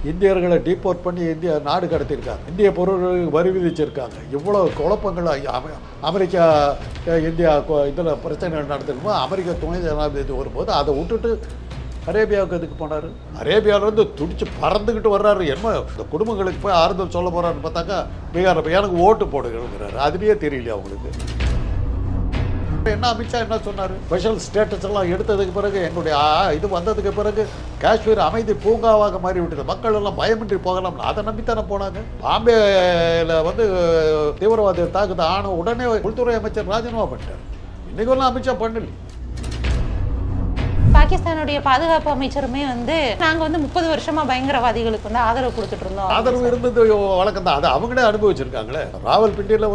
இந்தியர்களை டீபோர்ட் பண்ணி இந்தியா நாடு கடத்தியிருக்காங்க, இந்திய பொருள்களுக்கு வரி விதிச்சிருக்காங்க. இவ்வளோ குழப்பங்கள் அமெரிக்கா இந்தியா இதில் பிரச்சனைகள் நடத்திருக்கும்போது அமெரிக்க துணை ஜனாதிபதி வரும்போது அதை விட்டுட்டு அரேபியாவுக்கு எதுக்கு போனார்? அரேபியாவிலேருந்து துடிச்சு பறந்துக்கிட்டு வர்றாரு. என்ன இந்த குடும்பங்களுக்கு போய் ஆறுதல் சொல்ல போகிறாருன்னு பார்த்தாக்கா பீகார் எனக்கு ஓட்டு போடுங்கிறாரு. அதுலேயே தெரியலையா அவங்களுக்கு? என்ன அமித்ஷா என்ன சொன்னார்? ஸ்பெஷல் ஸ்டேட்டஸ் எல்லாம் எடுத்ததுக்கு பிறகு எங்களுடைய இது வந்ததுக்கு பிறகு காஷ்மீர் அமைதி பூங்காவாக மாறி விட்டது, மக்கள் எல்லாம் பயமின்றி போகலாம். அதை நம்பித்தானே போனாங்க. பாம்பேல தீவிரவாத தாக்குதல் ஆன உடனே உள்துறை அமைச்சர் ராஜினாமா பண்ணிட்டார். இன்னைக்கு ஒன்றும் அமித்ஷா பண்ணல. பாகிஸ்தானுடைய பாதுகாப்பு அமைச்சருமே நாங்கள் 30 வருஷமா பயங்கரவாதிகளுக்கு ஆதரவு கொடுத்துட்டு இருந்தோம். ஆதரவு இருந்தது வழக்கம் தான். அதை அவங்களே அனுபவிச்சிருக்காங்களே. ராவல்பிண்டியில்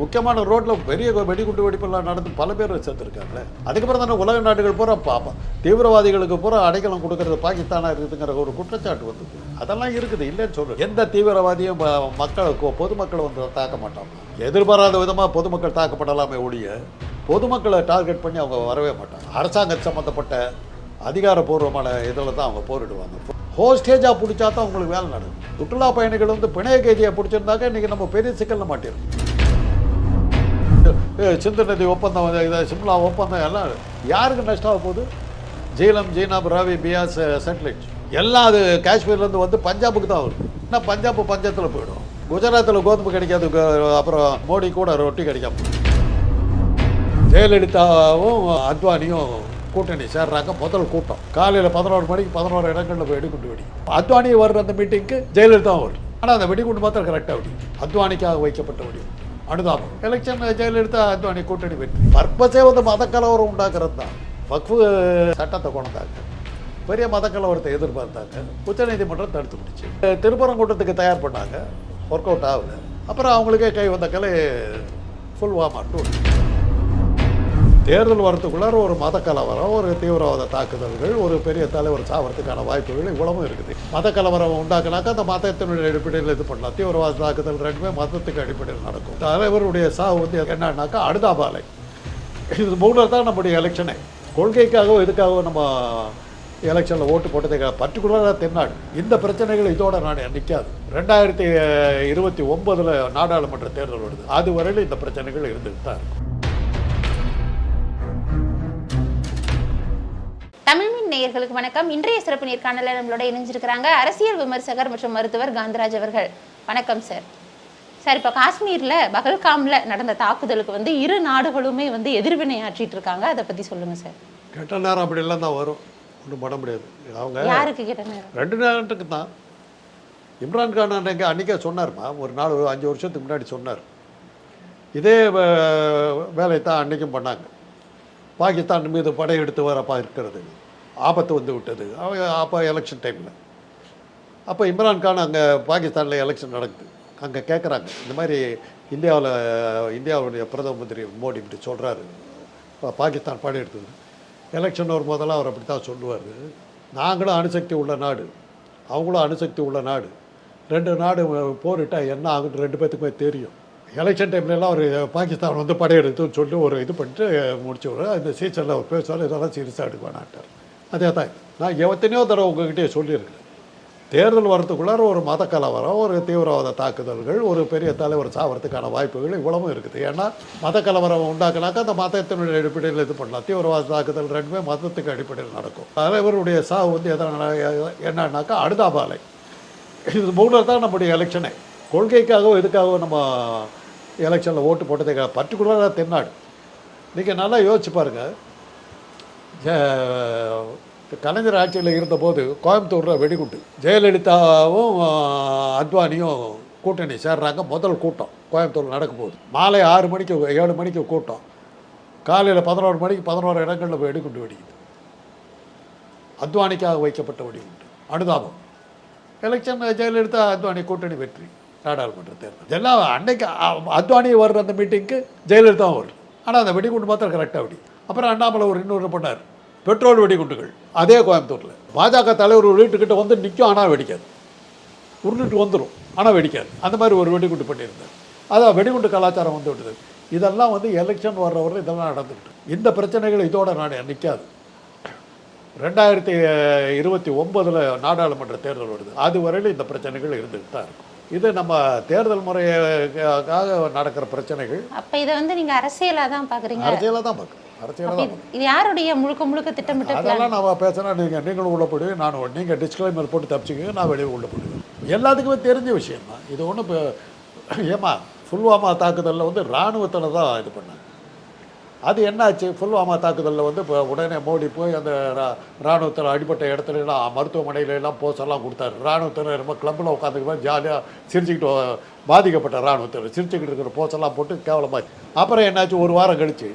முக்கியமான ரோட்ல பெரிய வெடிகுண்டு வெடிப்பெல்லாம் நடந்து பல பேர் சேர்த்துருக்காங்களே. அதுக்கப்புறம் தானே உலக நாடுகள் பூரா பாப்பா தீவிரவாதிகளுக்கு பூரா அடைக்கலம் கொடுக்கறது பாகிஸ்தானா இருக்குதுங்கிற ஒரு குற்றச்சாட்டு வந்தது. அதெல்லாம் இருக்குது, இல்லைன்னு சொல்றேன். எந்த தீவிரவாதியும் மக்களுக்கு பொதுமக்களை தாக்க மாட்டாங்க. எதிர்பாராத விதமாக பொதுமக்கள் தாக்கப்படலாமே ஒழிய பொதுமக்களை டார்கெட் பண்ணி அவங்க வரவே மாட்டாங்க. அரசாங்கம் சம்மந்தப்பட்ட அதிகாரப்பூர்வமான இதில் தான் அவங்க போரிடுவாங்க. ஹோஸ்டேஜாக பிடிச்சா தான் அவங்களுக்கு வேலை நடக்கும். சுற்றுலா பயணிகள் பிணைய கைதியாக பிடிச்சிருந்தாக்க இன்றைக்கி நம்ம பெரிய சிக்கலில் மாட்டிருக்கோம். சிந்து நதி ஒப்பந்தம், இதை சிம்லா ஒப்பந்தம் எல்லாம் யாருக்கு நஷ்டம் ஆக போகுது? ஜீலம், ஜீனாப், ராவி, பியாஸ், செட்டிலைட் எல்லாம் அது காஷ்மீர்லேருந்து பஞ்சாபுக்கு தான் வருது. ஏன்னா பஞ்சாப் பஞ்சத்தில் போயிடும். குஜராத்தில் கோதுமை கிடைக்காது, அப்புறம் மோடி கூட ரொட்டி கிடைக்காம. ஜெயலலிதாவும் அத்வானியும் கூட்டணி சேர்றாங்க. முதல் கூட்டம் காலையில் 11 மணிக்கு 11 இடங்களில் போய் வெடிகுண்டு வெடி. அத்வானி வர்ற அந்த மீட்டிங்க்கு ஜெயலலிதா வரும். ஆனால் அந்த வெடிகுண்டு மாத்திரம் கரெக்டாக வெடி. அத்வானிக்காக வைக்கப்பட்ட வெடி. அனுதாபம். எலெக்ஷன் ஜெயலலிதா அத்வானி கூட்டணி வெற்றி. பர்பஸே மத கலவரம் உண்டாக்குறது தான். வக்ஃபு சட்டத்தை கொண்டாங்க. பெரிய மத கலவரத்தை எதிர்பார்த்தாங்க. உச்சநீதிமன்றம் தடுத்து பிடிச்சி திருப்பரங்குன்றத்துக்கு தயார் பண்ணாங்க. ஒர்க் அவுட் ஆகுது. அப்புறம் அவங்களுக்கே கை வந்த கலை புல்வாமா டூர். தேர்தல் வரத்துக்குள்ளார ஒரு மத கலவரம், ஒரு தீவிரவாத தாக்குதல்கள், ஒரு பெரிய தலைவர் சாவறதுக்கான வாய்ப்புகள் இவ்வளவும் இருக்குது. மத கலவரம் உண்டாக்குனாக்கா அந்த மதத்தினுடைய அடிப்படையில் இது பண்ணலாம். தீவிரவாத தாக்குதல் ரெண்டுமே மதத்துக்கு அடிப்படையில் நடக்கும். தலைவருடைய சாவு என்னன்னாக்கா அனுதாபாலை. இது மூணு தான் நம்முடைய எலெக்ஷனே. கொள்கைக்காகவோ இதுக்காகவோ நம்ம எலெக்ஷனில் ஓட்டு போட்டதுக்காக பர்டிகுலராக தென்னாடு. இந்த பிரச்சனைகள் இதோட நாடு நிற்காது. 2029 நாடாளுமன்ற தேர்தல் வருது. அது வரையில் இந்த பிரச்சனைகள் இருந்துட்டு தான் இருக்கும். தமிழ்மின் நேயர்களுக்கு வணக்கம். இன்றைய சிறப்பு நேர்காணலில் நம்மளோட இணைஞ்சிருக்கிறாங்க அரசியல் விமர்சகர் மற்றும் மருத்துவர் காந்தராஜ் அவர்கள். வணக்கம் சார். சார், இப்போ காஷ்மீரில் பகல்காமில் நடந்த தாக்குதலுக்கு இரு நாடுகளுமே எதிர்வினை ஆற்றிட்டு இருக்காங்க. அதை பற்றி சொல்லுங்கள் சார். கெட்ட நேரம் அப்படிலாம் தான் வரும், ஒன்றும் பண்ண முடியாது. அவங்க யாருக்கு கெட்ட நேரம்? 2 நேரத்துக்கு தான். இம்ரான்கான் அன்றைக்கே சொன்னார்மா, ஒரு 5 வருஷத்துக்கு முன்னாடி சொன்னார். இதே வேலையை தான் அன்றைக்கும் பண்ணாங்க. பாகிஸ்தான் மீது படையெடுத்து வரப்பா இருக்கிறது, ஆபத்து வந்து விட்டது. அப்போ எலெக்ஷன் டைமில் அப்போ இம்ரான்கான் அங்கே பாகிஸ்தானில் எலெக்ஷன் நடக்குது. அங்கே கேட்குறாங்க, இந்த மாதிரி இந்தியாவுடைய பிரதம மந்திரி மோடி இப்படி சொல்கிறாரு, பாகிஸ்தான் படையெடுத்தது. எலெக்ஷன் வரும்போதெல்லாம் அவர் அப்படி தான் சொல்லுவார். நாங்களும் அணுசக்தி உள்ள நாடு, அவங்களும் அணுசக்தி உள்ள நாடு. 2 நாடு போரிட்டால் என்ன ஆகுன்னு 2 பேத்துக்குமே தெரியும். எலெக்ஷன் டைம்லலாம் அவர் பாகிஸ்தான் படையெடுத்துன்னு சொல்லி ஒரு இது பண்ணிட்டு முடிச்சு விடுற இந்த சீசனில் அவர் பேசுவார். இதெல்லாம் சீரியஸாக எடுக்க வேணாட்டார். அதே தான் நான் எத்தனையோ தடவை உங்ககிட்டே சொல்லியிருக்கேன். தேர்தல் வரத்துக்குள்ளார ஒரு மத கலவரம், ஒரு தீவிரவாத தாக்குதல்கள், ஒரு பெரிய தலைவர் சாவறதுக்கான வாய்ப்புகள் இவ்வளவும் இருக்குது. ஏன்னா மத கலவரம் உண்டாக்குனாக்கா அந்த மதத்தினுடைய அடிப்படையில் இது பண்ணலாம். தீவிரவாத தாக்குதல் ரெண்டுமே மதத்துக்கு அடிப்படையில் நடக்கும். தலைவருடைய சாவு என்னன்னாக்கா அனுதாபாலை. இது மூணு தான் நம்முடைய எலெக்ஷனே. கொள்கைக்காகவோ இதுக்காகவோ நம்ம எலெக்ஷனில் ஓட்டு போட்டதுக்காக பர்டிகுலராக தென்னாடு. நீங்கள் நல்லா யோசிச்சு பாருங்கள். கலைஞர் ஆட்சியில் இருந்தபோது கோயம்புத்தூரில் வெடிகுண்டு. ஜெயலலிதாவும் அத்வானியும் கூட்டணி சேர்றாங்க. முதல் கூட்டம் கோயம்புத்தூரில் நடக்கும் போது மாலை 6 மணிக்கு 7 மணிக்கு கூட்டம். காலையில் 11 மணிக்கு 11 இடங்களில் வெடிகுண்டு வெடிக்குது. அத்வானிக்காக வைக்கப்பட்ட வெடிகுண்டு. அனுதாபம். எலெக்ஷன் ஜெயலலிதா அத்வானி கூட்டணி வெற்றி. நாடாளுமன்ற தேர்தல் எல்லாம் அன்னைக்கு அத்வானி வர்ற அந்த மீட்டிங்க்கு ஜெயலலிதா வரும். ஆனால் அந்த வெடிகுண்டு மாத்திரம் கரெக்டாக வெடி. அப்புறம் அண்ணாமலை ஒரு இன்னொரு பண்ணார், பெட்ரோல் வெடிகுண்டுகள். அதே கோயம்புத்தூரில் பாஜக தலைவர் வீட்டுக்கிட்ட நிற்கும், ஆனால் வெடிக்காது. உருண்டுட்டு வந்துடும், ஆனால் வெடிக்காது. அந்த மாதிரி ஒரு வெடிகுண்டு பண்ணியிருந்தார். அதான் வெடிகுண்டு கலாச்சாரம் விட்டது. இதெல்லாம் எலெக்ஷன் வர்றவரை இதெல்லாம் நடந்துக்கிட்டு. இந்த பிரச்சனைகள் இதோட நாடு நிற்காது. 2029 நாடாளுமன்ற தேர்தல் வருது. அது வரையிலும் இந்த பிரச்சனைகள் இருந்துகிட்டு தான் இருக்கும். இது நம்ம தேர்தல் முறைக்காக நடக்கிற பிரச்சனைகள். அப்ப இதை வந்து நீங்க அரசியலா தான் பாக்குறீங்க? அரசியலாக தான் பார்க்குறேன். அரசியலாக தான் பார்க்குறேன். இது யாருடைய முழுக்க திட்டமிட்ட அதெல்லாம் நம்ம பேசுனா நீங்களும் உள்ள போடுவீங்க, நானும் நீங்கள் டிஸ்க்ளைமர் போட்டு தப்பிச்சுக்கோங்க, நான் வெளியே உள்ள போடுவேன். எல்லாத்துக்குமே தெரிஞ்ச விஷயம் தான் இது. ஒன்றும் இப்போ ஏமா புல்வாமா தாக்குதலில் வந்து இராணுவத்தில் தான் இது பண்ணாங்க. அது என்னாச்சு? புல்வாமா தாக்குதலில் வந்து இப்போ உடனே மோடி போய் அந்த இராணுவத்தில் அடிப்பட்ட இடத்துலலாம் மருத்துவமனையிலலாம் போஸ்டெல்லாம் கொடுத்தாரு. இராணுவத்தில் ரொம்ப கிளப்பில் உட்காந்துக்கு ஜாலியாக சிரிச்சுக்கிட்டு பாதிக்கப்பட்ட இராணுவத்தில் சிரிச்சுக்கிட்டு இருக்கிற போஸ்டெல்லாம் போட்டு கேவலமாக. அப்புறம் என்னாச்சு? ஒரு வாரம் கழிச்சு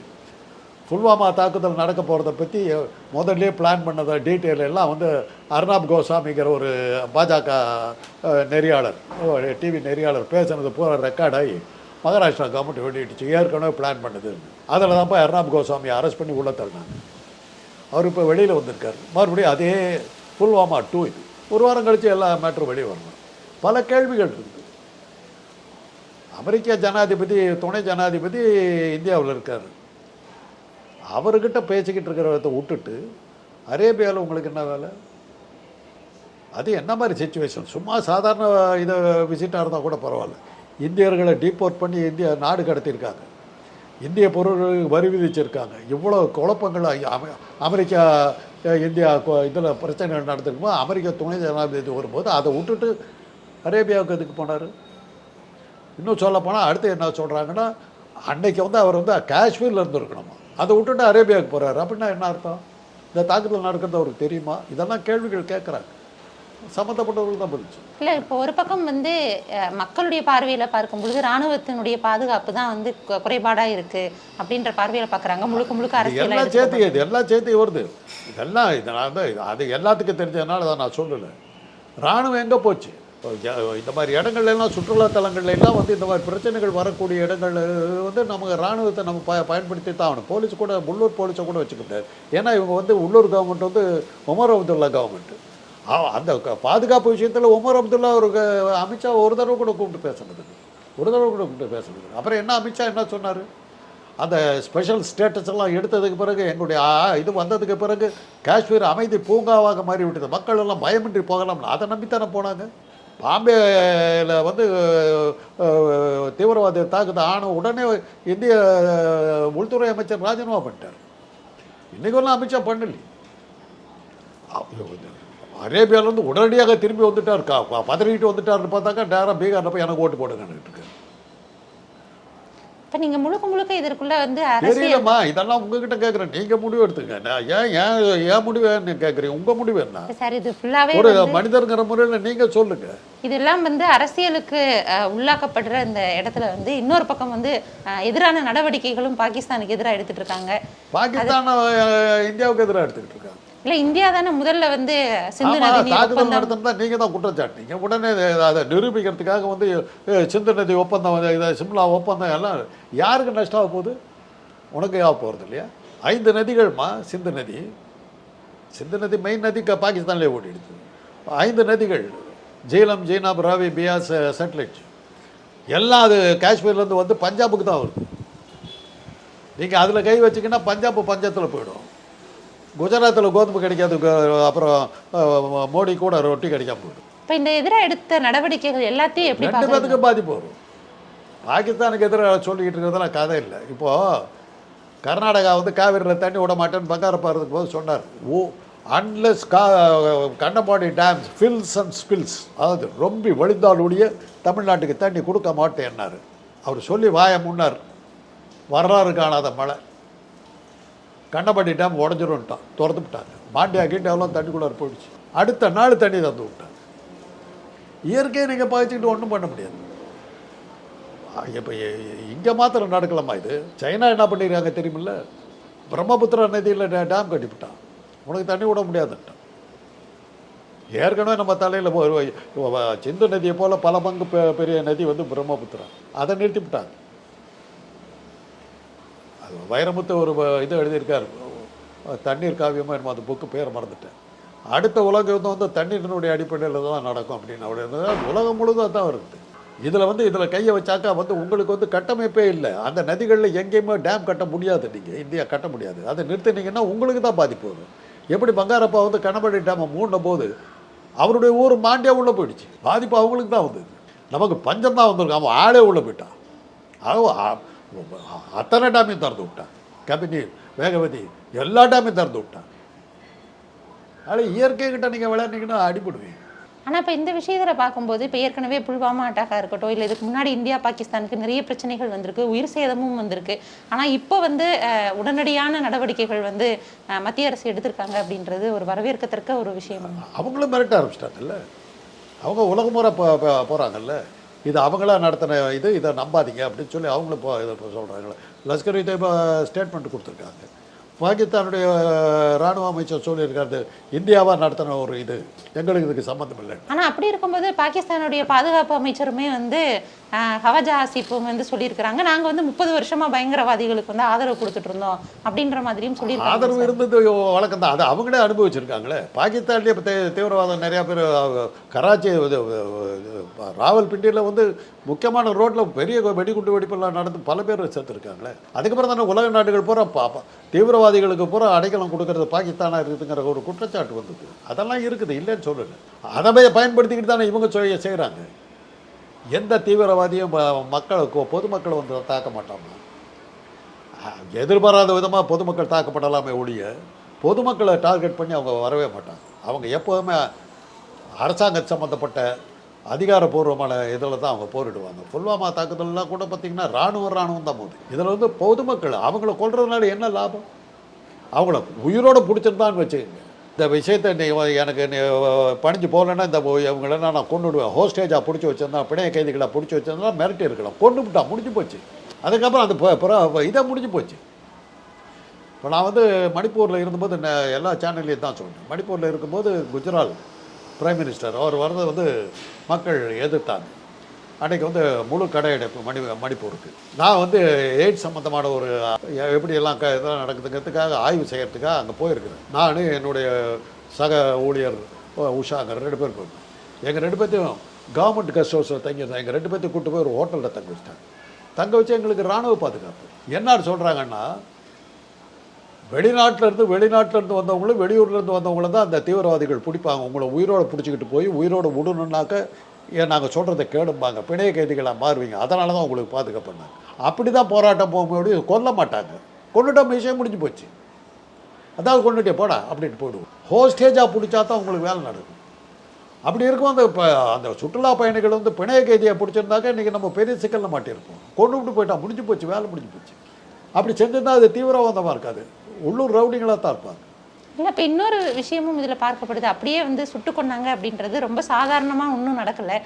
புல்வாமா தாக்குதல் நடக்க போகிறத பற்றி முதல்ல பிளான் பண்ணதை டீட்டெயில் எல்லாம் வந்து அர்னாப் கோசாமிங்கிற ஒரு பாஜக நெறியாளர், டிவி நெறியாளர் பேசுனது பூரா ரெக்கார்டாகி மகாராஷ்டிரா கவர்மெண்ட் வெளியிட்டுச்சு. ஏற்கனவே பிளான் பண்ணுது. அதில் தான் போய் அர்னாப் கோசாமியை அரெஸ்ட் பண்ணி உள்ள தள்ளினாங்க. அவர் இப்போ வெளியில் வந்திருக்கார். மறுபடியும் அதே புல்வாமா 2 இது. ஒரு வாரம் கழித்து எல்லா மேட்டரும் வெளியே வரணும். பல கேள்விகள் இருக்குது. அமெரிக்க ஜனாதிபதி, துணை ஜனாதிபதி இந்தியாவில் இருக்கார். அவர்கிட்ட பேசிக்கிட்டு இருக்கிறத விட்டுட்டு அரேபியாவில் உங்களுக்கு என்ன வேலை? அது என்ன மாதிரி சிச்சுவேஷன்? சும்மா சாதாரண இதை விசிட்டாக இருந்தால் கூட பரவாயில்ல. இந்தியர்களை டீப்போர்ட் பண்ணி இந்தியா நாடு கடத்தியிருக்காங்க. இந்திய பொருள்களுக்கு வரி விதிச்சிருக்காங்க. இவ்வளோ குழப்பங்கள் அமெரிக்கா இந்தியா இதில் பிரச்சனைகள் நடந்திருக்கும்போது அமெரிக்க துணை ஜனாதிபதி வரும்போது அதை விட்டுட்டு அரேபியாவுக்கு எதுக்கு போனார்? இன்னும் சொல்ல போனால் அடுத்து என்ன சொல்கிறாங்கன்னா, அன்னைக்கு வந்து அவர் வந்து காஷ்மீரில் இருந்துருக்கணுமா, அதை விட்டுட்டு அரேபியாவுக்கு போகிறாரு. அப்படின்னா என்ன அர்த்தம்? இந்த தாக்குதல் நடக்கிறது அவருக்கு தெரியுமா? இதெல்லாம் கேள்விகள் கேட்குறாங்க. சம்மந்தப்பட்டவர்கள் தான் பதிச்சு. இல்லை, இப்போ ஒரு பக்கம் வந்து மக்களுடைய பார்வையில் பார்க்கும்பொழுது இராணுவத்தினுடைய பாதுகாப்பு தான் வந்து குறைபாடாக இருக்குது அப்படின்ற பார்வையில் பார்க்குறாங்க. முழுக்க அரசியல் எல்லாம் சேர்த்து வருது. இதெல்லாம் அது எல்லாத்துக்கும் தெரிஞ்சதுனால தான் நான் சொல்லலை. இராணுவம் எங்கே போச்சு? இந்த மாதிரி இடங்கள்லாம், சுற்றுலா தலங்கள்லாம் வந்து இந்த மாதிரி பிரச்சனைகள் வரக்கூடிய இடங்கள் வந்து நமக்கு இராணுவத்தை நம்ம பயன்படுத்தி தான் ஆகணும். போலீஸ் கூட, உள்ளூர் போலீஸை கூட வச்சுக்க முடியாது. ஏன்னா இவங்க வந்து உள்ளூர் கவர்மெண்ட் வந்து உமர் அப்துல்லா கவர்மெண்ட்டு. அந்த பாதுகாப்பு விஷயத்தில் உமர் அப்துல்லா ஒரு அமித்ஷா ஒரு தடவை கூட கூப்பிட்டு பேசுனது. அப்புறம் என்ன அமித்ஷா என்ன சொன்னார்? அந்த ஸ்பெஷல் ஸ்டேட்டஸ் எல்லாம் எடுத்ததுக்கு பிறகு, எங்களுடைய இது வந்ததுக்கு பிறகு காஷ்மீர் அமைதி பூங்காவாக மாறி விட்டது, மக்கள் எல்லாம் பயமின்றி போகலாம். அதை நம்பித்தானே போனாங்க. பாம்பேயில் வந்து தீவிரவாத தாக்குதல் ஆன உடனே இந்திய உள்துறை அமைச்சர் ராஜினாமா பண்ணிட்டார். இன்றைக்கெல்லாம் அமித்ஷா பண்ணல. அரேபியாவிலேருந்து உடனடியாக திரும்பி வந்துட்டார். பதறிக்கிட்டு வந்துட்டார்னு பார்த்தாக்கா டேராக பீகாரில் போய் எனக்கு ஓட்டு போடுங்கன்னு இருக்கு. இப்போ நீங்கள் முழுக்க இதற்குள்ள வந்து தெரியலம்மா. இதெல்லாம் உங்ககிட்ட கேட்குறேன், நீங்கள் முடிவு எடுத்துங்க. நான் ஏன் முடிவு என்ன கேட்குறீங்க? உங்கள் முடிவு என்ன சார்? இது ஃபுல்லாகவே ஒரு மனிதர்கிற முறையில் நீங்கள் சொல்லுங்க. இதெல்லாம் வந்து அரசியலுக்கு உள்ளாக்கப்படுற இந்த இடத்துல வந்து இன்னொரு பக்கம் வந்து எதிரான நடவடிக்கைகளும் பாகிஸ்தானுக்கு எதிராக எடுத்துட்டு இருக்காங்க. பாகிஸ்தான் இந்தியாவுக்கு எதிராக எடுத்துக்கிட்டு இருக்காங்க. இல்லை, இந்தியா தானே முதல்ல வந்து சிந்து நதி தாக்குதல் நடத்தினா நீங்கள் தான் குற்றம் சாட்டினீங்க. உடனே அதை நிரூபிக்கிறதுக்காக வந்து சிந்து நதி ஒப்பந்தம், இதை சிம்லா ஒப்பந்தம் எல்லாம் யாருக்கு நஷ்டம் ஆக போகுது? உனக்கு ஆக போகிறது இல்லையா? 5 நதிகள்மா. சிந்து நதி மெயின் நதி பாகிஸ்தான்லேயே ஓடிடுது. 5 நதிகள், ஜீலம், ஜீனாப், ராவி, பியாஸ், சட்லெஜ் எல்லாம் அது காஷ்மீர்லேருந்து வந்து பஞ்சாபுக்கு தான் வருது. நீங்கள் அதில் கை வச்சிங்கன்னா பஞ்சாப் பஞ்சத்தில் போயிடும். குஜராத்தில் கோதுமை கிடைக்காது, அப்புறம் மோடி கூட ரொட்டி கிடைக்காம போயிடும். இப்போ இந்த எதிராக எடுத்த நடவடிக்கைகள் எல்லாத்தையும் எப்படி 2 பேத்துக்கு பாதிப்பு வரும். பாகிஸ்தானுக்கு எதிராக சொல்லிக்கிட்டு இருக்கிறதெல்லாம் கதை இல்லை. இப்போது கர்நாடகா வந்து காவிரியில் தண்ணி விட மாட்டேன்னு பங்காரப்பாறதுக்கு போது சொன்னார், unless Kannambadi dams fills and spills, அதாவது ரொம்ப வழிந்தாலுடைய தமிழ்நாட்டுக்கு தண்ணி கொடுக்க மாட்டேன்னாரு. அவர் சொல்லி வாய முன்னார். வரலாறு காணாத மழை. கண்ணபாடி டேம் உடஞ்சிரும்ட்டான், திறந்து விட்டாங்க. மாண்டியா கீண்டாவெல்லாம் தண்ணிக்குள்ளார போயிடுச்சு. அடுத்த நாள் தண்ணி தந்து விட்டாங்க. இயற்கையை நீங்கள் பாய்ச்சிக்கிட்டு ஒன்றும் பண்ண முடியாது. இப்போ இங்கே மாத்திரம் நடக்கலாமா இது? சைனா என்ன பண்ணியிருக்காங்க தெரியுமில்ல? பிரம்மபுத்திரா நதியில் டேம் கட்டிவிட்டான், உனக்கு தண்ணி விட முடியாதுன்ட்டான். ஏற்கனவே நம்ம தலையில் சிந்து நதியை போல் பல பங்கு பெரிய நதி வந்து பிரம்மபுத்திரா, அதை நிறுத்திவிட்டாங்க. அது வைரமுத்து ஒரு இது எழுதியிருக்கார், தண்ணீர் காவியமாக என்னமோ, அந்த புக்கு பேரை மறந்துட்டேன். அடுத்த உலக யுத்தம் வந்து தண்ணீரினுடைய அடிப்படையில் தான் நடக்கும் அப்படின்னு அவர் இருந்தது. உலகம் முழுதும் தான் வருது. இதில் கையை வச்சாக்கா வந்து உங்களுக்கு வந்து கட்டமைப்பே இல்லை. அந்த நதிகளில் எங்கேயுமே டேம் கட்ட முடியாது. நீங்கள் இந்தியா கட்ட முடியாது. அதை நிறுத்தினீங்கன்னா உங்களுக்கு தான் பாதிப்பு வரும். எப்படி பங்காரப்பா வந்து கணபடி டேமை மூடின போது அவருடைய ஊர் மாண்டியா உள்ளே போயிடுச்சு. பாதிப்பு அவங்களுக்கு தான் வந்தது. நமக்கு பஞ்சம் தான் வந்திருக்கு. அவன் ஆளே உள்ளே போயிட்டான். அத்தனை டேமையும் திறந்து விட்டான். கபினி, வேகவதி எல்லா டேமையும் திறந்து விட்டான். அதனால் இயற்கை கிட்ட நீங்கள் விளையாண்டிங்கன்னா அடிபடுவீங்க. ஆனால் இப்போ இந்த விஷயத்தில் பார்க்கும்போது இப்போ ஏற்கனவே புல்வாமா அட்டாக்காக இருக்கட்டும், இல்லை இதுக்கு முன்னாடி இந்தியா பாகிஸ்தானுக்கு நிறைய பிரச்சனைகள் வந்திருக்கு, உயிர் சேதமும் வந்திருக்கு. ஆனால் இப்போ வந்து உடனடியான நடவடிக்கைகள் வந்து மத்திய அரசு எடுத்திருக்காங்க அப்படின்றது ஒரு வரவேற்கத்தக்க ஒரு விஷயம். அவங்களும் மிரட்ட ஆரம்பிச்சிட்டாங்கல்ல. அவங்க உலகமுறை போகிறாங்கல்ல. இது அவங்களா நடத்தின இதை நம்பாதீங்க அப்படின்னு சொல்லி அவங்களும் இதை சொல்கிறாங்களே. லஷ்கர் தொய்பா ஸ்டேட்மெண்ட் கொடுத்துருக்காங்க. பாகிஸ்தானுடைய இராணுவ அமைச்சர் சொல்லியிருக்காரு, இந்தியாவாக நடத்தின ஒரு எங்களுக்கு இதுக்கு சம்மந்தம் இல்லை. ஆனால் அப்படி இருக்கும்போது பாகிஸ்தானுடைய பாதுகாப்பு அமைச்சருமே வந்து ஹவாஜா ஆசிஃபும் வந்து சொல்லியிருக்கிறாங்க, நாங்கள் வந்து 30 வருஷமாக பயங்கரவாதிகளுக்கு வந்து ஆதரவு கொடுத்துட்டு இருந்தோம் அப்படின்ற மாதிரியும் சொல்லியிருக்காங்க. ஆதரவு இருந்தது வழக்கம் தான். அதை அவங்களே அனுபவிச்சிருக்காங்களே. பாகிஸ்தான்லேயே இப்போ தீவிரவாதம் நிறையா பேர் கராச்சி, ராவல்பிண்டியில் வந்து முக்கியமான ரோட்டில் பெரிய வெடிகுண்டு வெடிப்பெல்லாம் நடந்து பல பேர் செத்துருக்காங்களே. அதுக்கப்புறம் தானே உலக நாடுகள் பூரா தீவிரவாதிகளுக்கு பூரா அடைக்கலம் கொடுக்கறது பாகிஸ்தானாக இருக்குதுங்கிற ஒரு குற்றச்சாட்டு வந்தது. அதெல்லாம் இருக்குது, இல்லைன்னு சொல்லலை. அதை பயன்படுத்திக்கிட்டு தானே இவங்க செய்கிறாங்க. எந்த தீவிரவாதியும் மக்களுக்கு பொதுமக்களை வந்து தாக்க மாட்டாங்க. எதிர்பாராத விதமாக பொதுமக்கள் தாக்கப்படலாமே ஒழிய பொதுமக்களை டார்கெட் பண்ணி அவங்க வரவே மாட்டாங்க. அவங்க எப்போதுமே அரசாங்க சம்மந்தப்பட்ட அதிகாரப்பூர்வமான இதில் தான் அவங்க போரிடுவாங்க. புல்வாமா தாக்குதல்லாம் கூட பார்த்திங்கன்னா இராணுவம் தான் போகுது. இதில் வந்து பொதுமக்கள் அவங்கள கொல்றதுனால என்ன லாபம்? அவங்கள உயிரோடு பிடிச்சிருந்தான்னு வச்சுக்கோங்க. இந்த விஷயத்தை எனக்கு பணிஞ்சு போகலன்னா இந்த இவங்களெல்லாம் நான் கொண்டுடுவேன். ஹோஸ்டேஜாக பிடிச்சி வச்சிருந்தா, பிணைய கைதிகளாக பிடிச்சி வச்சிருந்தா மிரட்டி இருக்கலாம். கொண்டு விட்டா முடிஞ்சு போச்சு. அதுக்கப்புறம் அந்த இதை முடிஞ்சு போச்சு. இப்போ நான் வந்து மணிப்பூரில் இருந்தபோது எல்லா சேனல்லையும் தான் சொல்கிறேன். மணிப்பூரில் இருக்கும்போது குஜரால் பிரைம் மினிஸ்டர் அவர் வர்றதை வந்து மக்கள் எதிர்த்தாங்க. அன்றைக்கி வந்து முழு கடையடைப்பு மணிப்பூருக்கு. நான் வந்து எய்ட்ஸ் சம்மந்தமான ஒரு எப்படியெல்லாம் இதெல்லாம் நடக்குதுங்கிறதுக்காக ஆய்வு செய்கிறதுக்காக அங்கே போயிருக்கிறேன். நான் என்னுடைய சக ஊழியர் உஷாங்க 2 பேர் போயிருக்கோம். எங்கள் 2 பேர்த்தையும் கவர்மெண்ட் கெஸ்ட் ஹவுஸில் தங்கியிருந்தோம். எங்கள் 2 பேர்த்தையும் கூப்பிட்டு போய் ஒரு ஹோட்டலில் தங்க வச்சிட்டாங்க. தங்க வச்சு எங்களுக்கு இராணுவ பாதுகாப்பு. என்ன சொல்கிறாங்கன்னா, வெளிநாட்டிலேருந்து வந்தவங்களும் வெளியூர்லேருந்து வந்தவங்களும் தான் அந்த தீவிரவாதிகள் பிடிப்பாங்க. உங்களை உயிரோடு பிடிச்சிக்கிட்டு போய் உயிரோடு விடணுன்னாக்க நாங்கள் சொல்கிறத கேளும்பாங்க. பிணைய கைதிகளாக மாறுவீங்க. அதனால தான் உங்களுக்கு பாதுகாப்புனாங்க. அப்படி தான் போராட்டம் போகும்போது கொல்ல மாட்டாங்க. கொண்டுட்டா விஷயம் முடிஞ்சு போச்சு. அதாவது கொண்டுட்டே போடா அப்படின்ட்டு போயிடுவோம். ஹோஸ்டேஜாக பிடிச்சா தான் உங்களுக்கு வேலை நடக்கும். அப்படி இருக்கும் அந்த சுற்றுலா பயணிகள் வந்து பிணைய கைதியை பிடிச்சிருந்தாக்க இன்றைக்கி நம்ம பெரிய சிக்கலில் மாட்டியிருப்போம். கொண்டு விட்டு போயிட்டா முடிஞ்சு போச்சு, வேலை முடிஞ்சு போச்சு. அப்படி செஞ்சிருந்தால் அது தீவிரவாதமாக இருக்காது, உள்ளூர் ரவுடிங்களாக தான் இருப்பாங்க. இல்லை, இப்போ இன்னொரு விஷயமும் இதில் பார்க்கப்படுது. அப்படியே வந்து சுட்டு கொண்டாங்க அப்படின்றது ரொம்ப சாதாரணமாக ஒன்றும் நடக்கலை.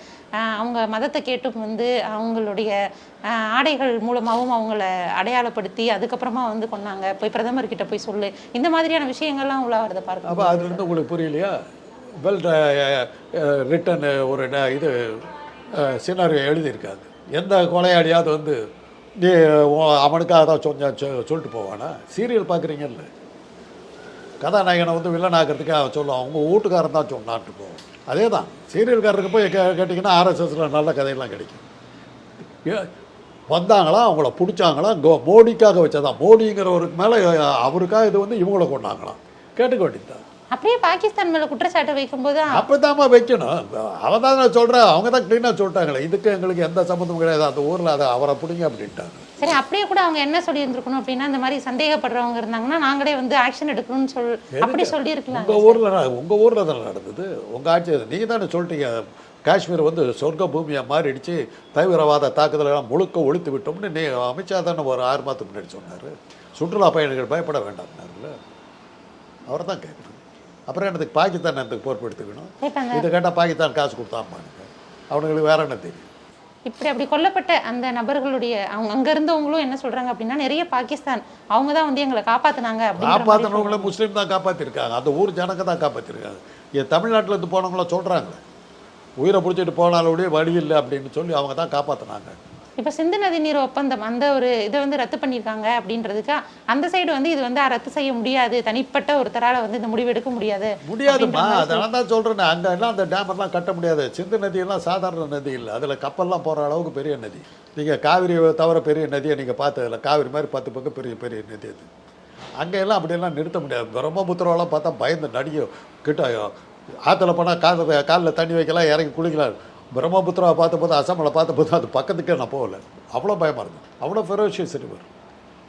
அவங்க மதத்தை கேட்டும் வந்து அவங்களுடைய ஆடைகள் மூலமாகவும் அவங்கள அடையாளப்படுத்தி அதுக்கப்புறமா வந்து கொண்டாங்க. போய் பிரதமர்கிட்ட போய் சொல்லு, இந்த மாதிரியான விஷயங்கள்லாம் உள்ள வரதை பார்க்க. அப்போ அதுலேருந்து உங்களுக்கு புரியலையா? வெல் ரிட்டன் ஒரு சினாரியோ எழுதியிருக்காங்க. எந்த கொலையாளியாவது வந்து நீ அவனுக்காக தான் சொல்லிட்டு போவானா? சீரியல் பார்க்குறீங்கல்ல, கதாநாயகனை வந்து வில்லன் ஆக்கிறதுக்கு அவன் சொல்லுவான், அவங்க வீட்டுக்காரன் தான் சொன்னான்ட்டு போவோம். அதே தான் சீரியல்காரருக்கு போய் கேட்டிங்கன்னா ஆர்எஸ்எஸில் நல்ல கதையெல்லாம் கிடைக்கும். வந்தாங்களா, அவங்கள பிடிச்சாங்களா, மோடிக்காக வச்சதான். மோடிங்கிறவருக்கு மேலே அவருக்காக இது வந்து இவங்கள கொண்டாங்களாம். கேட்டுக்க வேண்டியதுதான். அப்படியே பாகிஸ்தான் மேலே குற்றச்சாட்டை வைக்கும்போது அப்படித்தாம்மா வைக்கணும். அவன் தான் நான் சொல்கிறேன், அவங்க தான் க்ளீனாக சொல்லிட்டாங்களே, இதுக்கு எங்களுக்கு எந்த சம்மந்தமும் கிடையாது, அந்த ஊரில் அதை அவரை பிடிங்க அப்படின்ட்டாங்க. சரி, அப்படியே கூட அவங்க என்ன சொல்லியிருந்துருக்கணும் அப்படின்னா, இந்த மாதிரி சந்தேகப்படுறவங்க இருந்தாங்கன்னா நாங்களே வந்து ஆக்ஷன் எடுக்கணும்னு அப்படி சொல்லியிருக்கலாம். உங்கள் ஊரில் தானே நடந்தது, உங்கள் ஆட்சி. நீங்கள் தானே சொல்லிட்டீங்க காஷ்மீர் வந்து சொர்க்க பூமியாக மாறிடுச்சு, தீவிரவாத தாக்குதலெல்லாம் முழுக்க ஒழித்து விட்டோம்னு அமித்ஷா தானே ஒரு 6 மாதத்துக்கு முன்னாடி சொன்னார். சுற்றுலா பயணிகள் பயப்பட வேண்டாம்னாருல்ல, அவரை தான் கேட்கணும். அப்புறம் என்னத்துக்கு பாகிஸ்தான் என்னத்துக்கு பொறுப்பெடுத்துக்கணும்? இதை கேட்டால் பாகிஸ்தான் காசு கொடுத்தாம்பானுங்க, அவனுங்களுக்கு வேற என்ன தெரியும்? இப்படி அப்படி கொல்லப்பட்ட அந்த நபர்களுடைய அங்கே இருந்தவங்களும் என்ன சொல்கிறாங்க அப்படின்னா, நிறைய பாகிஸ்தான் அவங்க தான் வந்து எங்களை காப்பாற்றினாங்க. காப்பாற்றினவங்கள முஸ்லீம் தான் காப்பாற்றிருக்காங்க, அந்த ஊர் ஜனங்க தான் காப்பாற்றிருக்காங்க. என் தமிழ்நாட்டிலேருந்து போனவங்களாம் சொல்கிறாங்க, உயிரை பிடிச்சிட்டு போனாலுடைய வழி இல்லை அப்படின்னு சொல்லி அவங்க தான் காப்பாற்றினாங்க. இப்போ சிந்து நதி நீர் ஒப்பந்தம் அந்த ஒரு இதை வந்து ரத்து பண்ணியிருக்காங்க அப்படின்றதுக்கு அந்த சைடு வந்து இது வந்து ரத்து செய்ய முடியாது, தனிப்பட்ட ஒருத்தரால் வந்து இந்த முடிவு எடுக்க முடியாதுமா. அதெல்லாம் தான் சொல்கிறேன். அங்கெல்லாம் அந்த டேமெல்லாம் கட்ட முடியாது. சிந்து நதியெல்லாம் சாதாரண நதி இல்லை, அதில் கப்பல்லாம் போகிற அளவுக்கு பெரிய நதி. நீங்கள் காவிரி தவிர பெரிய நதியை நீங்கள் பார்த்ததில்ல. காவிரி மாதிரி 10 பக்கம் பெரிய பெரிய நதி அது. அங்கே எல்லாம் அப்படியெல்லாம் நிறுத்த முடியாது. பிரம்மபுத்திராவெல்லாம் பார்த்தா பயந்து நடிகை கிட்ட ஆற்றுல போனால் காலில் தண்ணி வைக்கலாம், இறங்கி குளிக்கலாம். பிரம்மபுத்திராவை பார்த்தபோது, அசாமில் பார்த்தபோது அது பக்கத்துக்கே நான் போகல. அவ்வளோ பயமாக இருந்தது. அவ்வளோ ஃபெரோஷியஸ் ரிவர்.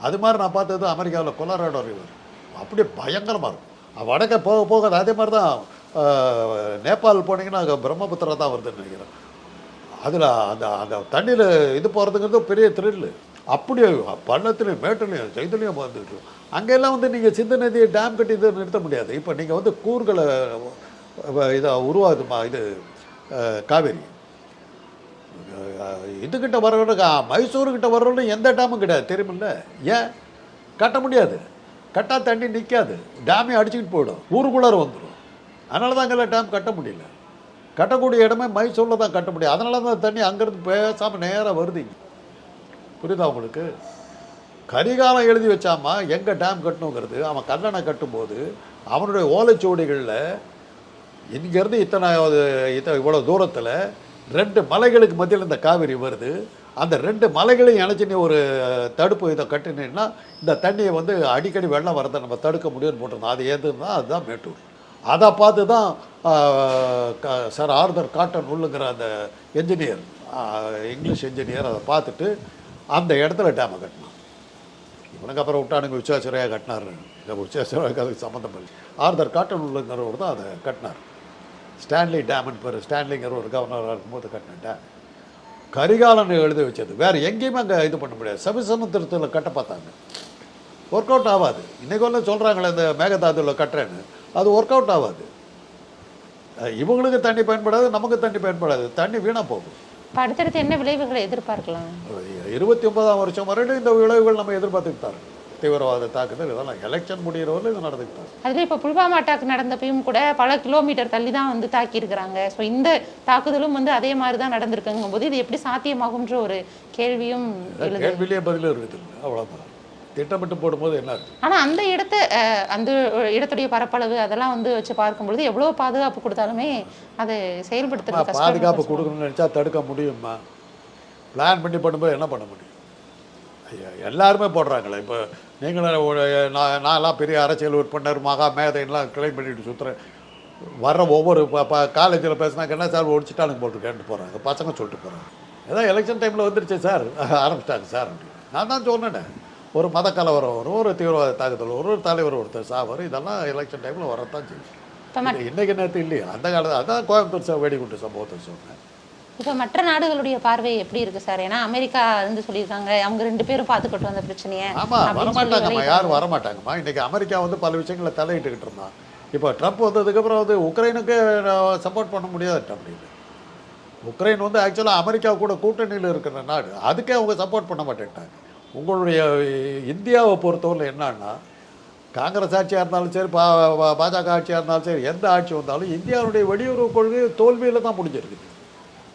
அது மாதிரி நான் பார்த்தது அமெரிக்காவில் கொலராடோ ரிவர். அப்படியே பயங்கரமாக இருக்கும். வடக்க போக போக அதே மாதிரி தான். நேபாள் போனீங்கன்னா அங்கே பிரம்மபுத்திரா தான் வருதுன்னு நினைக்கிறேன். அதில் அந்த அந்த தண்ணியில் இது போகிறதுங்கிறது பெரிய த்ரில்லு. அப்படியே பள்ளத்துலேயும் மேட்டுலேயும் செய்துலேயும் வந்துட்டு அங்கெல்லாம் வந்து நீங்கள் சிந்து நதியை டேம் கட்டி இதை நிறுத்த முடியாது. இப்போ நீங்கள் வந்து கூர்களை இதை உருவாகுதுமா, இது காவேரி இதுக்கிட்ட வர்றவனுக்கு மைசூருக்கிட்ட வர்றவனு எந்த டேமும் கிடையாது, தெரியுமில்ல? ஏன் கட்ட முடியாது? கட்டா தண்ணி நிற்காது, டேமே அடிச்சுக்கிட்டு போயிடும், ஊருக்குள்ளார வந்துடும். அதனால தான் அங்கெல்லாம் டேம் கட்ட முடியல. கட்டக்கூடிய இடமே மைசூரில் தான் கட்ட முடியும். அதனால தான் தண்ணி அங்கேருந்து பேசாமல் நேராக வருதுங்க. புரியுதா உங்களுக்கு? கரிகாலம் எழுதி வச்சாமா எங்கே டேம் கட்டணுங்கிறது. அவன் கல்லணை கட்டும்போது அவனுடைய ஓலைச்சுவடிகளில் இங்கேருந்து இவ்வளோ தூரத்தில் 2 மலைகளுக்கு மத்தியில் இந்த காவிரி வருது. அந்த 2 மலைகளையும் இணைச்சி நீ ஒரு தடுப்பு இதை கட்டினீங்கன்னா இந்த தண்ணியை வந்து அடிக்கடி வெள்ளம் வரதை நம்ம தடுக்க முடியும்னு போட்டிருந்தோம். அது எதுன்னா அதுதான் மேட்டூர். அதை பார்த்து தான் சார் ஆர்தர் காட்டன் உள்ளுங்கிற அந்த என்ஜினியர், இங்கிலீஷ் என்ஜினியர், அதை பார்த்துட்டு அந்த இடத்துல டேமை கட்டினான். இவனுக்கு அப்புறம் விட்டானுங்க விஸ்வேஸ்வரையாக கட்டினார். இந்த விஸ்வேஸ்வராவுக்கு அதுக்கு சம்மந்தம் இல்லை. ஆர்தர் காட்டன் உள்ளுங்கிறவர் தான் அதை கட்டினார். ஸ்டான்லி டேமன் பேர். ஸ்டான்லிங்கிற ஒரு கவர்னராக இருக்கும்போது கட்டின டேம். கரிகாலன் எழுதி வச்சது. வேறு எங்கேயுமே அங்கே இது பண்ண முடியாது. சமுத்திரத்தில் கட்ட பார்த்தாங்க, ஒர்க் அவுட் ஆகாது. இன்றைக்கு ஒன்று சொல்கிறாங்களே இந்த மேகதாதுவில் கட்டுறேன்னு, அது ஒர்க் அவுட் ஆகாது. இவங்களுக்கு தண்ணி பயன்படாது, நமக்கு தண்ணி பயன்படாது, தண்ணி வீணாக போகும். அடுத்தடுத்து என்ன விளைவுகளை எதிர்பார்க்கலாம்? 29ஆம் வருஷம் வரைக்கும் இந்த விளைவுகள் நம்ம எதிர்பார்த்துக்கிட்டாரு. தீவிரவாத தாக்குதல் இதெல்லாம் எலெக்ஷன் முடிகிறவர்கள் இது நடந்துக்கிட்டாரு. அதில் இப்போ புல்வாமா அட்டாக் நடந்தப்பையும் கூட பல கிலோமீட்டர் தள்ளி தான் வந்து தாக்கியிருக்கிறாங்க. ஸோ இந்த தாக்குதலும் வந்து அதே மாதிரி தான் நடந்திருக்குங்கும் போது இது எப்படி சாத்தியமாகும்ன்ற ஒரு கேள்வியும் கேள்வியிலேயே பதிலும் இருக்குது. அவ்வளோதான். திட்டமிட்டு போடும்போது என்ன இருக்குது. ஆனால் அந்த இடத்துடைய பரப்பளவு அதெல்லாம் வந்து வச்சு பார்க்கும்பொழுது எவ்வளோ பாதுகாப்பு கொடுத்தாலுமே அதை செயல்படுத்துறது பாதுகாப்பு கொடுக்கணும்னு நினச்சா தடுக்க முடியுமா? பிளான் பண்ணி பண்ணும்போது என்ன பண்ண முடியும்? எல்லாருமே போடுறாங்களே. இப்போ நீங்களும் நான்லாம் பெரிய அரசியல் உறுப்பினர் மகா மேதைலாம் கிளைம் பண்ணிட்டு சுற்றுறேன். வர்ற ஒவ்வொரு காலேஜில் பேசினாக்க என்ன சார் ஒடிச்சிட்டானுங்க போட்டுருக்கேன்ட்டு போகிறாங்க பசங்க, சொல்லிட்டு போகிறாங்க. ஏதோ எலெக்ஷன் டைமில் வந்துருச்சு சார், ஆரம்பிச்சிட்டாங்க சார் அப்படின்னு. நான் தான் சொன்னேன், ஒரு மத கலவரம் வரும், ஒரு தீவிரவாத தாக்குதல், ஒரு தலைவர் ஒருத்தர் சாவர், இதெல்லாம் எலெக்ஷன் டைமில் வரத்தான் செய்யும். இன்றைக்கி நேரத்து இல்லையா? அந்த காலத்தில் அதான் கோயம்புத்தூர் வெடிகுண்டு சம்பவத்தை சொன்னேன். இப்போ மற்ற நாடுகளுடைய பார்வை எப்படி இருக்குது சார்? ஏன்னா அமெரிக்கா வந்து சொல்லியிருக்காங்க அவங்க 2 பேரும் பார்த்துக்கிட்டு வந்த பிரச்சனையை. ஆமாம், வரமாட்டாங்கம்மா, யாரும் வரமாட்டாங்கம்மா. இன்றைக்கி அமெரிக்கா வந்து பல விஷயங்களை தலையிட்டுக்கிட்டு இருந்தான். இப்போ ட்ரம்ப் வந்ததுக்கப்புறம் வந்து உக்ரைனுக்கு சப்போர்ட் பண்ண முடியாது. அப்படின்னு உக்ரைன் வந்து ஆக்சுவலாக அமெரிக்கா கூட கூட்டணியில் இருக்கிற நாடு, அதுக்கே அவங்க சப்போர்ட் பண்ண மாட்டேன்ட்டாங்க. உங்களுடைய இந்தியாவை பொறுத்தவரை என்னன்னா, காங்கிரஸ் ஆட்சியாக இருந்தாலும் சரி, பாஜக ஆட்சியாக இருந்தாலும் சரி, எந்த ஆட்சி வந்தாலும் இந்தியாவுடைய வெளியுறவு கொள்கை தோல்வியில் தான் முடிஞ்சிருக்குது.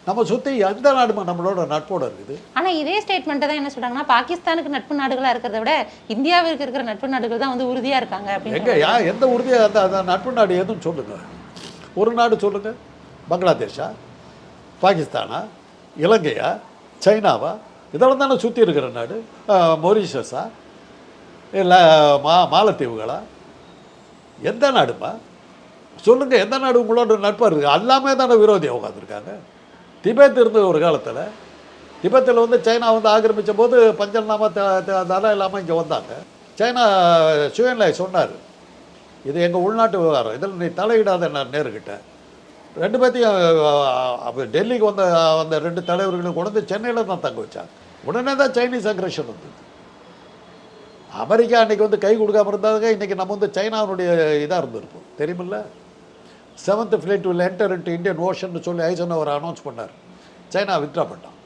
நம்ம சுற்றி எந்த நாடுமா நம்மளோட நட்போடு இருக்குது. ஆனால் இதே ஸ்டேட்மெண்ட்டை தான் என்ன சொல்கிறாங்கன்னா, பாகிஸ்தானுக்கு நட்பு நாடுகளாக இருக்கிறத விட இந்தியாவிற்கு இருக்கிற நட்பு நாடுகள் தான் வந்து உறுதியாக இருக்காங்க அப்படின்னு. எந்த உறுதியாக அந்த நட்பு நாடு எதுவும் சொல்லுங்கள், ஒரு நாடு சொல்லுங்கள். பங்களாதேஷா, பாகிஸ்தானா, இலங்கையா, சைனாவா, இதெல்லாம் தானே சுற்றி இருக்கிற நாடு. மொரிஷஸா, இல்லை மாலத்தீவுகளா, எந்த நாடுமா சொல்லுங்கள்? எந்த நாடு உங்களோட நட்பாக இருக்குது? எல்லாமே தானே விரோதியாக உட்காந்துருக்காங்க. திபெத் இருந்தது ஒரு காலத்தில். திபெத்தில் வந்து சைனா வந்து ஆக்கிரமித்த போது பஞ்சல்நாமா அதெல்லாம் இல்லாமல் இங்கே வந்தாங்க. சைனா சுயன்லை சொன்னார், இது எங்கள் உள்நாட்டு விவகாரம், இதில் நீ தலையிடாத நேருக்கிட்ட. 2 பேர்த்தையும் டெல்லிக்கு வந்த 2 தலைவர்களையும் கொண்டு வந்து சென்னையில் தான் தங்க வச்சாங்க. உடனே தான் சைனீஸ் அக்ரஷன் வந்தது. அமெரிக்கா அன்றைக்கி வந்து கை கொடுக்காம இருந்தாங்க, இன்றைக்கி நம்ம வந்து சைனாவுடைய இதாக இருந்திருப்போம், தெரியுமில்ல? 7th fleet will enter into Indian Ocean சொல்லி ஐசன்ஹவர் அனௌன்ஸ் பண்ணார். சைனா வித்ட்ரா பண்ணான்.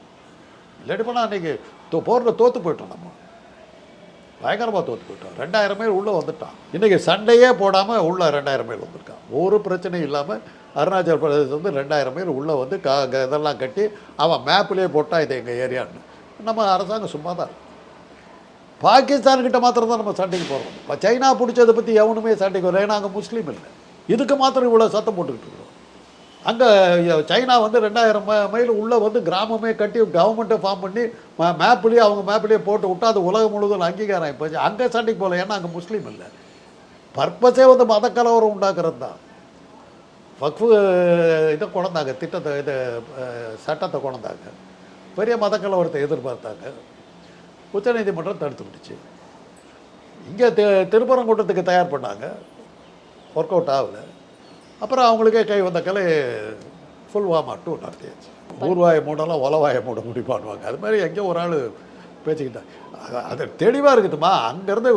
இல்லாட்டி போனால் அன்றைக்கி போரில் தோற்று போயிட்டோம், நம்ம பயங்கரமாக தோற்று போயிட்டோம். 2000 மைல் உள்ளே வந்துட்டான். இன்றைக்கி சண்டையே போடாமல் உள்ள 2000 மைல் வந்திருக்கான். ஒரு பிரச்சனையும் இல்லாமல் அருணாச்சல் பிரதேசம் வந்து 2000 மைல் உள்ளே வந்து இதெல்லாம் கட்டி அவன் மேப்லேயே போட்டான் இது எங்கள் ஏரியான்னு. நம்ம அரசாங்கம் சும்மா தான் இருக்கும். பாகிஸ்தான்கிட்ட மாத்திரம் தான் நம்ம சண்டைக்கு போகிறோம். இப்போ சைனா பிடிச்சதை பற்றி எவனுமே சண்டைக்கு வரும், ஏன்னா அங்கே முஸ்லீம் இல்லை. இதுக்கு மாத்திரம் இவ்வளோ சத்தம் போட்டுக்கிட்டு இருக்கிறோம். அங்கே சைனா வந்து 2000 மைல் உள்ளே வந்து கிராமமே கட்டி கவர்மெண்ட்டை ஃபார்ம் பண்ணி மேப்லேயே அவங்க மேப்லேயே போட்டு விட்டா அது உலகம் முழுவதும் அங்கீகாரம் போச்சு. அங்கே சண்டைக்கு போகல, ஏன்னா அங்கே முஸ்லீம் இல்லை. பர்பஸே வந்து மத கலவரம் உண்டாக்குறது தான். வக்ஃபு இதை கொண்டாங்க, திட்டத்தை இது சட்டத்தை கொண்டாங்க, பெரிய மத கலவரத்தை எதிர்பார்த்தாங்க. உச்சநீதிமன்றம் தடுத்து விட்டுச்சு. இங்கே திருப்பரங்குன்றத்துக்கு தயார் பண்ணாங்க, ஒர்க் அவுட் ஆகலை. அப்புறம் அவங்களுக்கே கை வந்த கலை ஃபுல்வாமா 2 நடத்தியாச்சு. ஊர்வாயை மூடலாம் உலவாயை மூட முடிப்பானுவாங்க. அது மாதிரி எங்கேயோ ஒரு ஆள் பேசிக்கிட்டாங்க. அது தெளிவாக இருக்குதுமா. அங்கேருந்து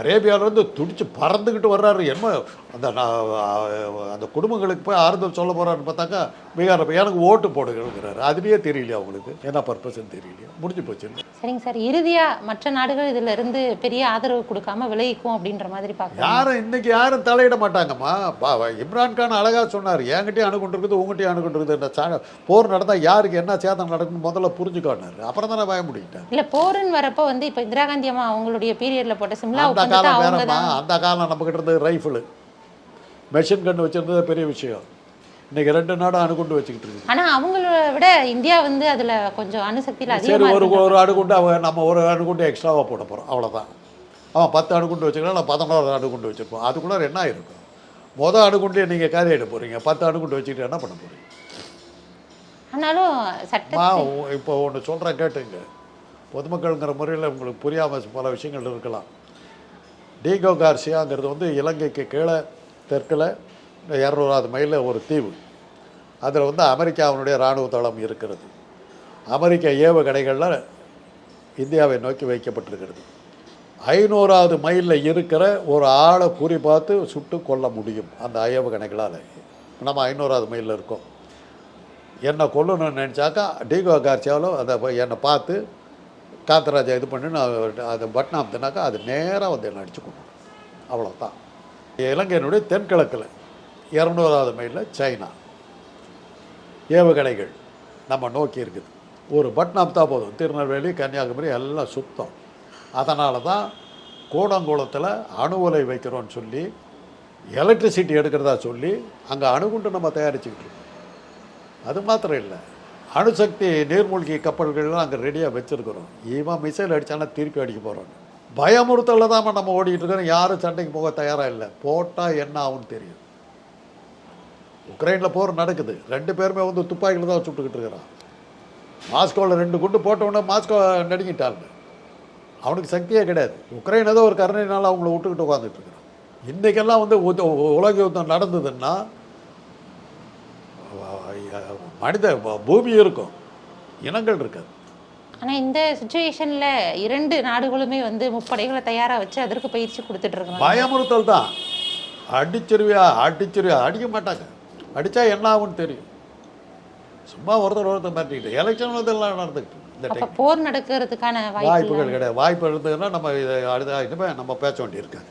அரேபியாவிலேருந்து துடிச்சு பறந்துக்கிட்டு வர்றாரு. என்ன அந்த குடும்பங்களுக்கு போய் ஆறுதல் சொல்ல போகிறான்னு பார்த்தாக்கா பீகாரில் எனக்கு ஓட்டு போடுங்கிறாரு. அதுலேயே தெரியலையா அவங்களுக்கு என்ன பர்பஸ்ன்னு தெரியலையா, முடிஞ்சு போச்சு. சரிங்க சார், இறுதியாக மற்ற நாடுகள் இதில் இருந்து பெரிய ஆதரவு கொடுக்காம விலகிக்கும் அப்படின்ற மாதிரி பார்க்க யாரும் இன்னைக்கு யாரும் தலையிட மாட்டாங்கம்மா. இம்ரான்கான் அழகாக சொன்னார், என்கிட்டயும் அணுகுண்டு இருக்குது உங்கள்கிட்டயும் அணுகுண்டு இருக்குது. போர் நடந்தால் யாருக்கு என்ன சேதம் நடக்குன்னு முதல்ல புரிஞ்சுக்கானார். அப்புறம் தானே பய முடிக்கிட்டேன். இல்லை, போருன்னு வரப்போ வந்து இப்போ இந்திரா காந்தி அம்மா அவங்களுடைய பீரியடில் போட்ட சிம்லா அந்த காலம் வேறம்மா. அந்த காலம் நம்மக்கிட்ட இருந்தது ரைஃபிள், மெஷின் கன் வச்சிருந்தது பெரிய விஷயம். இன்னைக்கு 2 நாடும் அணுகுண்டு வச்சுக்கிட்டு இருக்கு. ஆனால் அவங்கள விட இந்தியா வந்து அதில் கொஞ்சம் அணுசக்தியில் சரி, அதிகமாக ஒரு அணுகுண்டு நம்ம ஒரு அணுகுண்டு எக்ஸ்ட்ராவாக போட போகிறோம், அவ்வளோதான். அவன் 10 அணுகுண்டு வச்சுக்கலாம், நான் 11 அணுகுண்டு வச்சுருப்போம். அதுக்குள்ளே என்ன இருக்கும்? மொதல் அணுகுண்டே நீங்கள் காரியிட போகிறீங்க, 10 அணுகுண்டு வச்சுக்கிட்டு என்ன பண்ண போகிறீங்க? ஆனாலும் இப்போ ஒன்று சொல்கிறேன் கேட்டுங்க. பொதுமக்கள்ங்கிற முறையில் உங்களுக்கு புரியாமல் பல விஷயங்கள் இருக்கலாம். டீகோ கார்சியாங்கிறது வந்து இலங்கைக்கு கீழே தெற்கில் 200 மைலில் ஒரு தீவு. அதில் வந்து அமெரிக்காவினுடைய இராணுவ தளம் இருக்கிறது. அமெரிக்க ஏவுகணைகளில் இந்தியாவை நோக்கி வைக்கப்பட்டிருக்கிறது. 500வது மைலில் இருக்கிற ஒரு ஆளை குறி பார்த்து சுட்டு கொல்ல முடியும் அந்த ஏவுகணைகளால். நம்ம 500வது மைலில் இருக்கோம். என்னை கொல்லணும்னு நினச்சாக்கா டீகோ கார்சியாவில் அதை என்னை பார்த்து காந்தராஜா இது பண்ணி நான் அதை பட்டன் அமுத்தினாக்கா அது நேராக வந்து என்னை அடிச்சு கொண்டு, அவ்வளோதான். இலங்கையினுடைய தென்கிழக்கில் 200வது மைலில் சைனா ஏவுகணைகள் நம்ம நோக்கி இருக்குது. ஒரு பட்டன் அமுத்தா போதும், திருநெல்வேலி கன்னியாகுமரி எல்லாம் சுத்தம். அதனால தான் கூடங்குளத்தில் அணு உலை வைக்கிறோன்னு சொல்லி எலக்ட்ரிசிட்டி எடுக்கிறதா சொல்லி அங்கே அணுகுண்டு நம்ம தயாரிச்சுக்கிட்டு இருக்கோம். அது மாத்திரம் இல்லை, அணுசக்தி நீர்மூழ்கி கப்பல்கள்லாம் அங்கே ரெடியாக வச்சுருக்கிறோம். இவன் மிசைல் அடித்தானா திருப்பி அடிக்க போகிறோம். பயமுறுத்தலில் தான் நம்ம ஓடிக்கிட்டு இருக்கிறோம். யாரும் சண்டைக்கு போக தயாராக இல்லை. போட்டால் என்ன ஆகும்னு தெரியும். உக்ரைனில் போர் நடக்குது, 2 பேருமே வந்து துப்பாக்கியில் தான் சுட்டுக்கிட்டு இருக்கிறான். மாஸ்கோவில் 2 குண்டு போட்டவுடனே மாஸ்கோ நடுங்கிட்டாங்க. அவனுக்கு சக்தியே கிடையாது. உக்ரைன் ஏதோ ஒரு கருணையினால் அவங்கள விட்டுக்கிட்டு உட்காந்துட்டு இருக்கிறான். இன்றைக்கெல்லாம் வந்து உலக யுத்தம் நடந்ததுன்னா மனித பூமி இருக்கும், இனங்கள் இருக்காது. ஆனால் இந்த சுச்சுவேஷனில் 2 நாடுகளுமே வந்து முப்படைகளை தயாராக வச்சு அதற்கு பயிற்சி கொடுத்துட்டு இருக்காங்க. பயமுறுத்தல் தான். அடிச்சிருவியா அடிக்க மாட்டாங்க. அடித்தா என்ன ஆகும்னு தெரியும். சும்மா ஒருத்தர் மாட்டிக்கிட்டு எலெக்ஷன் வந்து எல்லாம் நடந்துக்கிட்டு போர் நடக்கிறதுக்கான வாய்ப்புகள் கிடையாது. வாய்ப்பு இருந்ததுன்னா நம்ம இதை அடுத்த இனிமேல் நம்ம பேச வேண்டியிருக்காது.